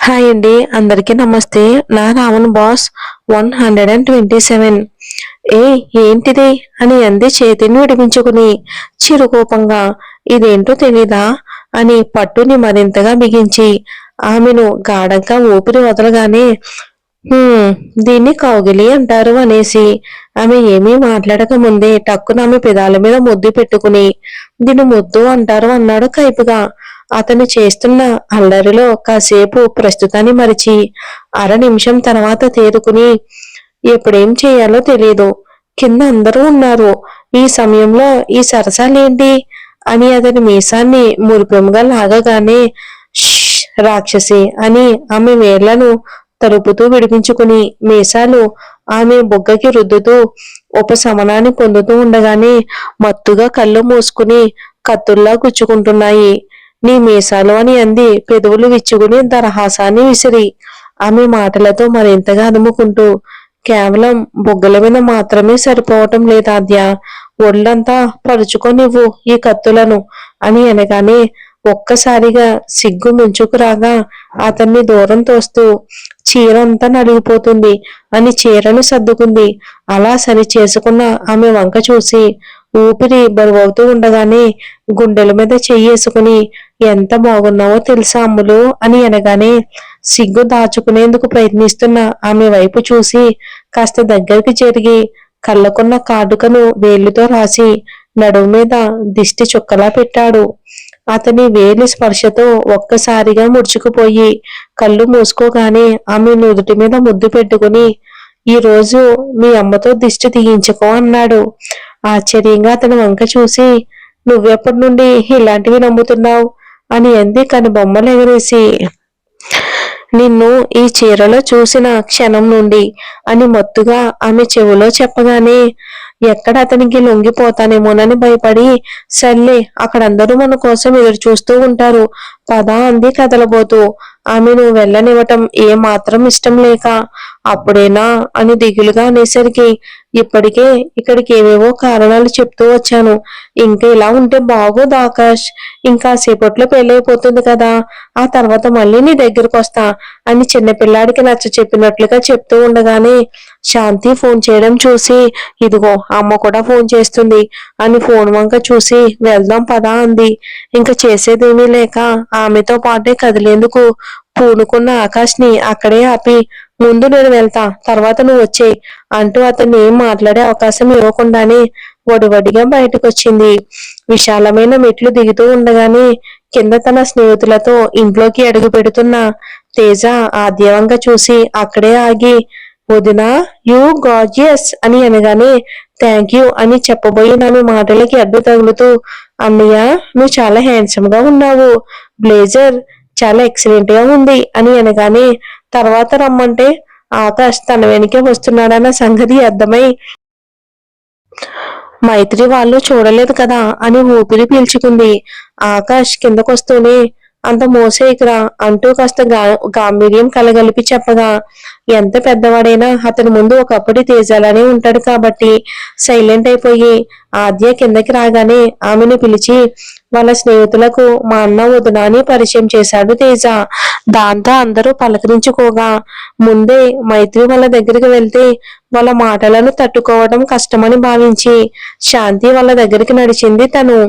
Hi అండి, అందరికీ నమస్తే. నా రావణ్ బాస్ 127. ఏ ఏంటిది అని అంది చేతిని విడిపించుకుని చిరుకోపంగా. ఇదేంటో తెలీదా అని పట్టుని మరింతగా బిగించి ఆమెను గాఢంగా ఊపిరి వదలగానే దీన్ని కౌగిలి అంటారు అనేసి ఆమె ఏమీ మాట్లాడక ముందే టక్కున ఆమె పెదాల మీద ముద్దు పెట్టుకుని దీన్ని ముద్దు అంటారు అన్నాడు కైపుగా. అతను చేస్తున్న అల్లరిలో కాసేపు ప్రస్తుతాన్ని మరిచి అర నిమిషం తర్వాత తేరుకుని ఎప్పుడేం చేయాలో తెలియదు. కింద అందరూ ఉన్నారు. ఈ సమయంలో ఈ సరసాలేంటి అని అతని మీసాన్ని మురిపెముగా లాగగానే రాక్షసి అని ఆమె వేళ్లను తలుపుతూ విడిపించుకుని మీసాలు ఆమె బొగ్గకి రుద్దుతూ ఉపశమనాన్ని పొందుతూ ఉండగానే మత్తుగా కళ్ళు మూసుకుని కత్తుల్లా గుచ్చుకుంటున్నాయి నీ మీసాలు అని అంది పెదవులు విచ్చుకుని దరహాసాన్ని విసిరి. ఆమె మాటలతో మరింతగా అదుముకుంటూ కేవలం బొగ్గల మీద మాత్రమే సరిపోవటం లేదాద్య, ఒళ్ళంతా పరుచుకొనివ్వు ఈ కత్తులను అని అనగానే ఒక్కసారిగా సిగ్గు ముంచుకురాగా అతన్ని దూరం తోస్తూ చీరంతా నలిగిపోతుంది అని చీరను సర్దుకుంది. అలా సరి చేసుకున్న ఆమె వంక చూసి ఊపిరి బరువవుతూ ఉండగానే గుండెల మీద చెయ్యేసుకుని ఎంత బాగున్నావో తెలుసా అమ్ములు అని అనగానే సిగ్గు దాచుకునేందుకు ప్రయత్నిస్తున్న ఆమె వైపు చూసి కాస్త దగ్గరికి జరిగి కళ్ళకున్న కాటుకను వేలుతో రాసి నడుము మీద దిష్టి చుక్కలా పెట్టాడు. అతని వేలి స్పర్శతో ఒక్కసారిగా ముడుచుకుపోయి కళ్ళు మూసుకోగానే ఆమె నుదుటి మీద ముద్దు పెట్టుకుని ఈ రోజు మీ అమ్మతో దిష్టి తీయించుకో అన్నాడు. ఆశ్చర్యంగా అతని వంక చూసి నువ్వెప్పటి నుండి ఇలాంటివి నమ్ముతున్నావు అని అంది బొమ్మలు ఎగరేసి. నిన్ను ఈ చీరలో చూసిన క్షణం నుండి అని మత్తుగా ఆమె చెవిలో చెప్పగానే ఎక్కడ అతనికి లొంగిపోతానేమోనని భయపడి సర్లే అక్కడందరూ మన కోసం ఎదురు చూస్తూ ఉంటారు పదా అంది కదలబోతూ. ఆమెను వెళ్ళనివ్వటం ఏ మాత్రం ఇష్టం లేక అప్పుడేనా అని దిగులుగా అనేసరికి ఇప్పటికే ఇక్కడికి ఏవేవో కారణాలు చెప్తూ వచ్చాను. ఇంకా ఇలా ఉంటే బాగోదు ఆకాష్, ఇంకా సేపట్లో పెళ్ళైపోతుంది కదా, ఆ తర్వాత మళ్ళీ నీ దగ్గరకు వస్తా అని చిన్నపిల్లాడికి నచ్చ చెప్పినట్లుగా చెప్తూ ఉండగానే శాంతి ఫోన్ చేయడం చూసి ఇదిగో అమ్మ కూడా ఫోన్ చేస్తుంది అని ఫోన్ వంక చూసి వెళ్దాం పదా అంది. ఇంకా చేసేదేమీ లేక ఆమెతో పాటే కదిలేందుకు పూనుకున్న ఆకాష్ని అక్కడే ఆపి ముందు నేను వెళ్తా తర్వాత నువ్వు వచ్చే అంటూ అతన్ని ఏం మాట్లాడే అవకాశం ఇవ్వకుండానే వడివడిగా బయటకొచ్చింది. విశాలమైన మెట్లు దిగుతూ ఉండగానే కింద తన స్నేహితులతో ఇంట్లోకి అడుగు పెడుతున్న తేజ ఆద్యవంగా చూసి అక్కడే ఆగి వదినా యూ గార్జియస్ అని అనగానే థ్యాంక్ యూ అని చెప్పబోయి ఆమె మాటలకి అడ్డు తగులుతూ అన్నయ్య నువ్వు చాలా హ్యాండ్సమ్ గా ఉన్నావు, బ్లేజర్ చాలా ఎక్సలెంట్ గా ఉంది అని అనగానే తర్వాత రమ్మంటే ఆకాష్ తన వెనుకే వస్తున్నాడన్న సంగతి అర్థమై మైత్రి వాళ్ళు చూడలేదు కదా అని ఊపిరి పీల్చుకుంది. ఆకాష్ కిందకొస్తూనే అంత మోసేయకురా అంటూ కాస్త గాంభీర్యం కలగలిపి చెప్పగా ఎంత పెద్దవాడైనా అతని ముందు ఒకప్పుడు తేజాలనే ఉంటాడు కాబట్టి సైలెంట్ అయిపోయి ఆద్య కిందకి రాగానే ఆమెను పిలిచి వాళ్ళ స్నేహితులకు మా అన్న వదిన అని పరిచయం చేశాడు తేజ. దాంతో అందరూ పలకరించుకోగా ముందే మైత్రి వాళ్ళ దగ్గరికి వెళ్తే వాళ్ళ మాటలను తట్టుకోవడం కష్టమని భావించి శాంతి వాళ్ళ దగ్గరికి నడిచింది తను.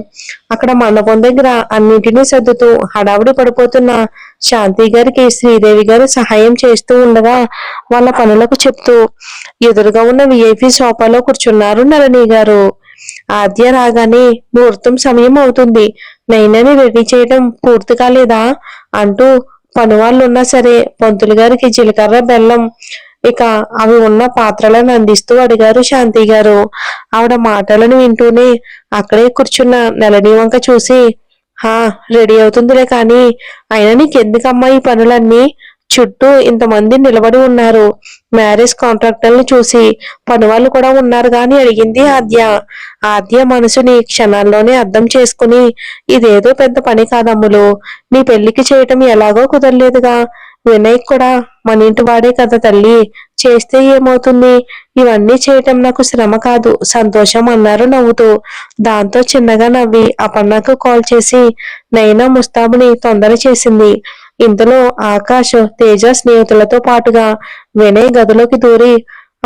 అక్కడ మండపం దగ్గర అన్నింటినీ సర్దుతూ హడావుడి పడిపోతున్న శాంతి గారికి శ్రీదేవి గారు సహాయం చేస్తూ ఉండగా వాళ్ళ పనులకు చెప్తూ ఎదురుగా ఉన్న విఐపి సోఫాలో కూర్చున్నారు నళిని గారు. ఆద్య రాగానే ముహూర్తం సమయం అవుతుంది, నైనాని రెడీ చేయడం పూర్తి కాలేదా అంటూ పని వాళ్ళు ఉన్నా సరే పంతులు గారికి జీలకర్ర బెల్లం ఇక అవి ఉన్న పాత్రలను అందిస్తూ అడిగారు శాంతి గారు. ఆవిడ మాటలను వింటూనే అక్కడే కూర్చున్న నళిని వంక చూసి హా రెడీ అవుతుందిలే కానీ అయినా నీకెందుకమ్మా ఈ పనులన్నీ, చుట్టూ ఇంతమంది నిలబడి ఉన్నారు, మ్యారేజ్ కాంట్రాక్టర్ని చూసి పనివాళ్ళు కూడా ఉన్నారు గాని అడిగింది ఆద్య. ఆద్య మనసుని క్షణాల్లోనే అర్థం చేసుకుని ఇదేదో పెద్ద పని కాదమ్ములు, నీ పెళ్లికి చేయటం ఎలాగో కుదరలేదుగా, వినయ్ కూడా మన ఇంటి వాడే కదా తల్లి, చేస్తే ఏమవుతుంది, ఇవన్నీ చేయటం నాకు శ్రమ కాదు, సంతోషం అన్నారు నవ్వుతూ. దాంతో చిన్నగా నవ్వి అపర్ణకు కాల్ చేసి నైనా ముస్తాబుని తొందర చేసింది. ఇంతలో ఆకాష్ తేజ స్నేహితులతో పాటుగా వినయ్ గదిలోకి దూరి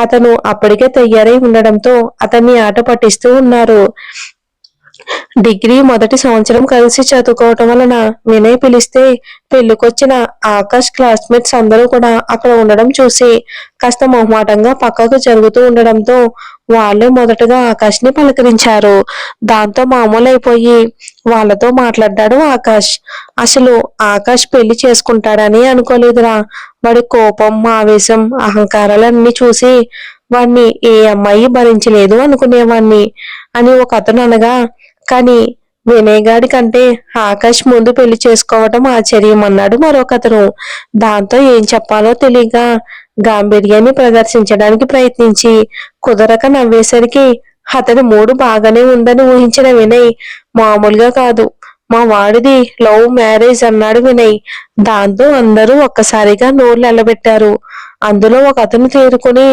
అతను అప్పటికే తయారై ఉండడంతో అతన్ని ఆట పట్టిస్తూ ఉన్నారు. డిగ్రీ మొదటి సంవత్సరం కలిసి చదువుకోవటం వలన వినయ్ పిలిస్తే పెళ్లికొచ్చిన ఆకాష్ క్లాస్మేట్స్ అందరూ కూడా అక్కడ ఉండడం చూసి కాస్త మొహమాటంగా పక్కకు జరుగుతూ ఉండడంతో వాళ్ళే మొదటగా ఆకాష్ ని పలకరించారు. దాంతో మామూలైపోయి వాళ్ళతో మాట్లాడ్డాడు ఆకాష్. అసలు ఆకాష్ పెళ్లి చేసుకుంటాడని అనుకోలేదురా. వాడి కోపం, ఆవేశం, అహంకారాలన్నీ చూసి వాణ్ణి ఏ అమ్మాయి భరించలేదు అనుకునేవాణ్ణి అని ఒక అతను అనగా, కానీ వినయ్ గాడి కంటే ఆకాష్ ముందు పెళ్లి చేసుకోవటం ఆశ్చర్యం అన్నాడు మరొకతను. దాంతో ఏం చెప్పాలో తెలియక గాంభీర్యాన్ని ప్రదర్శించడానికి ప్రయత్నించి కుదరక నవ్వేసరికి అతని మూడు బాగానే ఉందని ఊహించిన వినయ్, మామూలుగా కాదు, మా వాడిది లవ్ మ్యారేజ్ అన్నాడు వినయ్. దాంతో అందరూ ఒక్కసారిగా నోర్లు ఎల్లబెట్టారు. అందులో ఒక అతను తేరుకొని,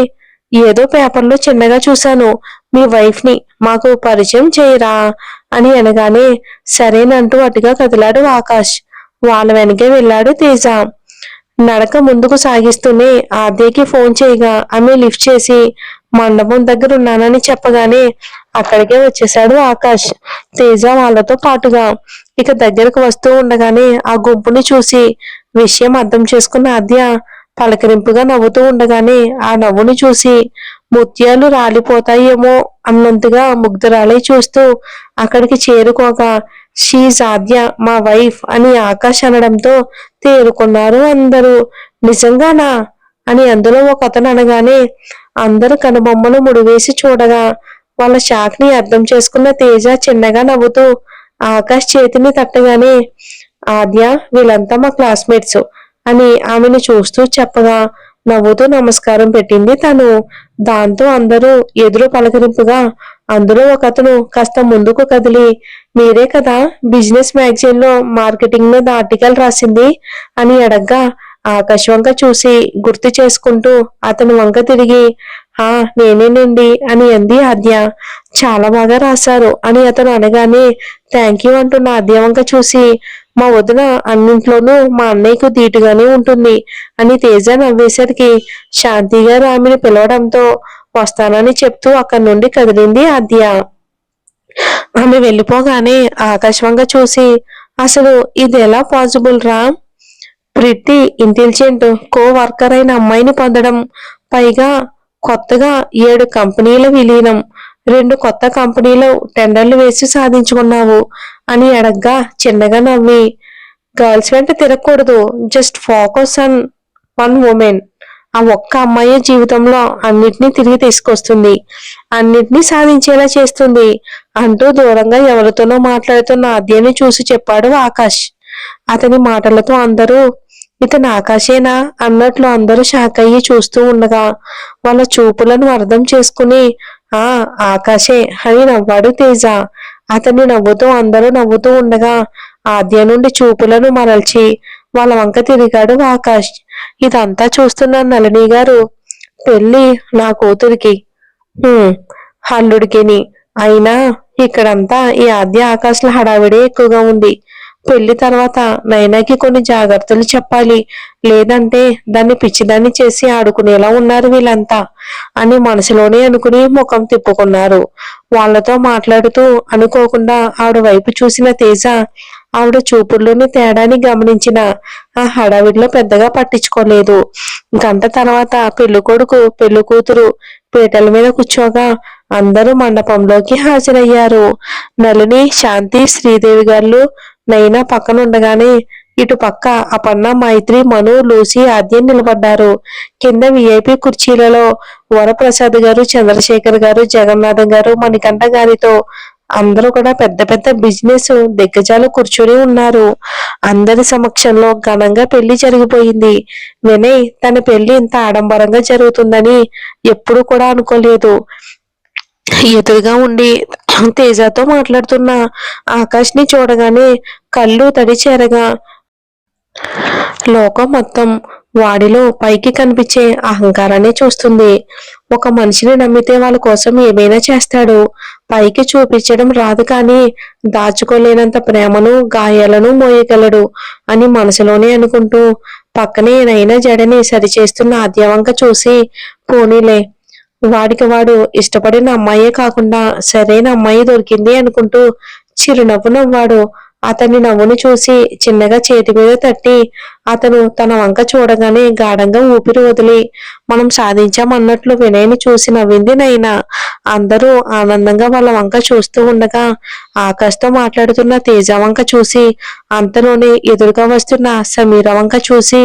ఏదో పేపర్లో చిన్నగా చూశాను, మీ వైఫ్ ని మాకు పరిచయం చేయరా అని అనగానే సరేనంటూ అటుగా కదిలాడు ఆకాష్. వాళ్ళ వెనకే వెళ్ళాడు తేజ. నడక ముందుకు సాగిస్తూనే ఆద్యకి ఫోన్ చేయగా ఆమె లిఫ్ట్ చేసి మండపం దగ్గర ఉన్నానని చెప్పగానే అక్కడికే వచ్చేశాడు ఆకాష్, తేజ వాళ్ళతో పాటుగా. ఇక దగ్గరకు వస్తూ ఉండగానే ఆ గుంపుని చూసి విషయం అర్థం చేసుకున్న ఆద్య పలకరింపుగా నవ్వుతూ ఉండగానే ఆ నవ్వుని చూసి ముత్యాలు రాలిపోతాయేమో అన్నంతగా ముగ్ధురాలై చూస్తూ అక్కడికి చేరుకోగా షీజ్ ఆద్య, మా వైఫ్ అని ఆకాష్ అనడంతో తేరుకున్నారు అందరూ. నిజంగానా అని అందులో ఒక అతను అనగానే అందరూ కనుబొమ్మలు ముడివేసి చూడగా వాళ్ళ షాక్ ని అర్థం చేసుకున్న తేజ చిన్నగా నవ్వుతూ ఆకాష్ చేతిని తట్టగానే, ఆద్య వీళ్ళంతా మా క్లాస్మేట్స్ అని ఆమెను చూస్తూ చెప్పగా నవ్వుతూ నమస్కారం పెట్టింది తను. దాంతో అందరూ ఎదురు పలకరింపుగా అందులో ఒక అతను కాస్త ముందుకు కదిలి, మీరే కదా బిజినెస్ మ్యాగజైన్ లో మార్కెటింగ్ మీద ఆర్టికల్ రాసింది అని అడగ్గా ఆకాష్ వంక చూసి గుర్తు చేసుకుంటూ అతని వంక తిరిగి, ఆ నేనేనండి అని అంది ఆద్య. చాలా బాగా రాశారు అని అతను అనగానే థ్యాంక్ యూ అంటున్న ఆద్య వంక చూసి, మా వదిన అన్నింట్లోనూ మా అన్నయ్యకు ధీటుగానే ఉంటుంది అని తేజ నవ్వేసరికి శాంతి గారు ఆమెను పిలవడంతో వస్తానని చెప్తూ అక్కడి నుండి కదిలింది ఆద్య. ఆమె వెళ్ళిపోగానే ఆకాశవంగా చూసి, అసలు ఇది ఎలా పాసిబుల్ రా, ప్రిట్టి ఇంటెలిజెంట్ కో వర్కర్ అయిన అమ్మాయిని పొందడం, పైగా కొత్తగా 7 కంపెనీల విలీనం, 2 కొత్త కంపెనీలు టెండర్లు వేసి సాధించుకున్నావు అని అడగ్గా చిన్నగా నవ్వి, గర్ల్స్ వెంట తిరగకూడదు, just focus on one woman, ఆ ఒక్క అమ్మాయి జీవితంలో అన్నిటినీ తిరిగి తీసుకొస్తుంది, అన్నిటినీ సాధించేలా చేస్తుంది అంటూ దూరంగా ఎవరితోనో మాట్లాడుతున్న ఆద్యని చూసి చెప్పాడు ఆకాష్. అతని మాటలతో అందరూ ఇతను ఆకాశేనా అన్నట్లు అందరూ షాక్ అయ్యి చూస్తూ ఉండగా వాళ్ళ చూపులను అర్థం చేసుకుని ఆ ఆకాశే అని నవ్వాడు తేజ. అతన్ని నవ్వుతూ అందరూ నవ్వుతూ ఉండగా ఆద్య నుండి చూపులను మరల్చి వాళ్ళ వంక తిరిగాడు ఆకాష్. ఇదంతా చూస్తున్న నళిని గారు, పెళ్ళి నా కూతురికి అల్లుడికిని, అయినా ఇక్కడంతా ఈ ఆద్య ఆకాశ్ల హడావిడే ఎక్కువగా ఉంది. పెళ్లి తర్వాత నైనాకి కొన్ని జాగ్రత్తలు చెప్పాలి, లేదంటే దాన్ని పిచ్చిదాన్ని చేసి ఆడుకునేలా ఉన్నారు వీళ్ళంతా అని మనసులోనే అనుకుని ముఖం తిప్పుకున్నారు. వాళ్లతో మాట్లాడుతూ అనుకోకుండా ఆవిడ వైపు చూసిన తేజ ఆవిడ చూపుల్లోని తేడాని గమనించిన ఆ హడావిడిలో పెద్దగా పట్టించుకోలేదు. గంట తర్వాత పెళ్లి కొడుకు పెళ్లి కూతురు పీటల మీద కూర్చోగా అందరూ మండపంలోకి హాజరయ్యారు. నళిని, శాంతి, శ్రీదేవి గారు నైనా పక్కన ఉండగానే ఇటు పక్క అపర్ణ, మైత్రి, మను, లూసి, ఆద్యం నిలబడ్డారు. కింద విఐపి కుర్చీలలో వరప్రసాద్ గారు, చంద్రశేఖర్ గారు, జగన్నాథం గారు, మణికంఠ గారితో అందరూ కూడా పెద్ద పెద్ద బిజినెస్ దిగ్గజాలు కూర్చొని ఉన్నారు. అందరి సమక్షంలో ఘనంగా పెళ్లి జరిగిపోయింది. వినయ్ తన పెళ్లి ఇంత ఆడంబరంగా జరుగుతుందని ఎప్పుడు కూడా అనుకోలేదు. ఎదురుగా ఉండి తేజతో మాట్లాడుతున్న ఆకాష్ ని చూడగానే కళ్ళు తడి చేరగా లోకం మొత్తం వాడిలో పైకి కనిపించే అహంకారాన్ని చూస్తుంది. ఒక మనిషిని నమ్మితే వాళ్ళ కోసం ఏమైనా చేస్తాడు. పైకి చూపించడం రాదు కానీ దాచుకోలేనంత ప్రేమను గాయాలను మోయగలడు అని మనసులోనే అనుకుంటూ పక్కనే నైనా జడని సరిచేస్తున్న ఆద్య వంక చూసి, పోనీలే, వాడికి వాడు ఇష్టపడిన అమ్మాయే కాకుండా సరైన అమ్మాయి దొరికింది అనుకుంటూ చిరునవ్వు నవ్వాడు. అతని నవ్వును చూసి చిన్నగా చేతి మీద తట్టి అతను తన వంక చూడగానే గాఢంగా ఊపిరి వదిలి మనం సాధించామన్నట్లు వినయ్ని చూసి నవ్వింది నైనా. అందరూ ఆనందంగా వాళ్ళ వంక చూస్తూ ఉండగా ఆకాష్తో మాట్లాడుతున్న తేజ వంక చూసి, అంతలోనే ఎదురుగా వస్తున్న సమీర వంక చూసి,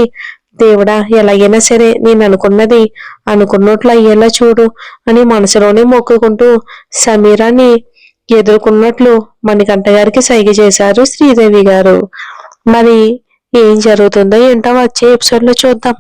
దేవుడా, ఎలాగైనా సరే నేను అనుకున్నది అనుకున్నట్లు అయ్యేలా చూడు అని మనసులోనే మొక్కుకుంటూ సమీరాని ఎదుర్కొన్నట్లు మణికంఠ గారికి సైగ చేశారు శ్రీదేవి గారు. మరి ఏం జరుగుతుందో ఏంటో వచ్చే ఎపిసోడ్ లో చూద్దాం.